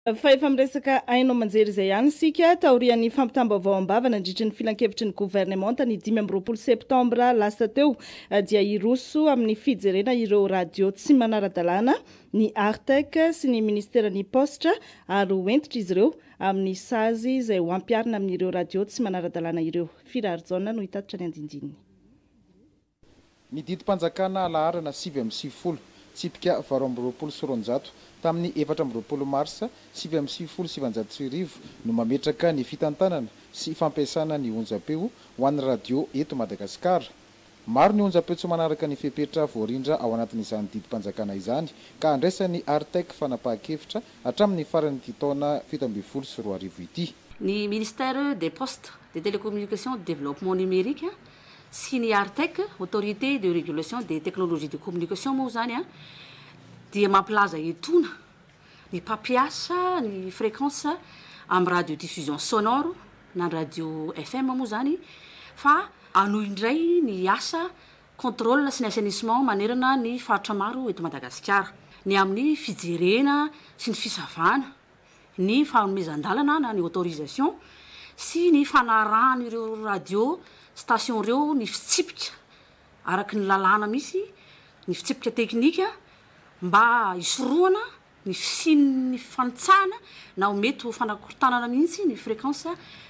Fa efa miresaka ainao manjery izay ihany isika taorian'ny fampitam-baovao am-bava nandritry ny filan-kevitry ny gouvernemanta ny 5 septambra lasa teo dia iroso amin'ny fijerena ireo radio tsy manara-dalàna ny Artec sy ny ministeran'ny Postra ary hoentitra izy ireo amin'ny sazy izay ho ampiarina amin'ireo radio tsy manara-dalàna ireo. Firary Jaona no hitatitra ny andindininy. Ny didim-panjakana alaharana 7 tsipika 20 tamin'ny 4 marsa 7 no mametraka ny fitantanana sy fampiasana ny onjam-peo ho an'ny radio eto Madagasikara. Maro ny onjam-peo tsy manaraka ny fepetra voarindra ao anatin'izany didim-panjakana izany ka andraisan'ny Artec fanapahan-kevitra hatramin'ny faran'ity taona 2024 ity. Ny ministère des postes, des télécommunications, du développement numérique sy ny Artec, autorité de régulation des technologies de communication moa zany dia mampilaza etona ny mpampiasa ny fréquence amin'ny radiodiffusion sonore na radio FM moa zany fa anoy indray ny asa contrôle sy ny assainissement manerana ny faritra maro eto Madagasikara ny amin'ny fijerena sy ny fisavana ny fanomezan-dalana na ny autorisation sy ny fanarahana ireo radio station reo ny fitsipika araky ny lalàna misy ny fitsipika teknika mba isoroana ny fisin'ny fanitsahana na ho mety ho fanakortanana mihitsy ny fréquence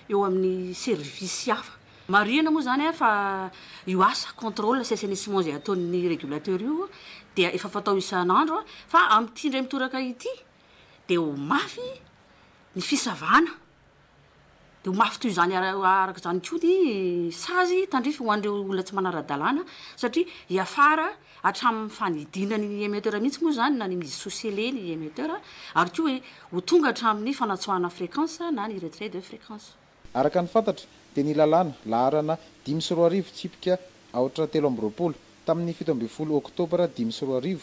eo amin'ny service hafa. Marihana moa zany fa io asa contrôle sy assainissement zay ataon'ny régulateur io dia efa fatao isan'andro fa amin'ity indray mitoraka ity dia ho mafy ny fisavana dia ho mafy toy izany araka izany koa ny sazy tandrify ho an'ireo olona tsy manara-dalàna satria hiafara hatramin'ny fanidinany ny émetteur mihitsy moa zany na ny mizy sosiale ny émetteur ary koa ho tonga hatramin'ny fanatsoahana fréquence na ny retrait de fréquence. Araka ny fantatra dia ny lalàna laharana 5 tsipika 3 tamin'ny 17 oktobra 5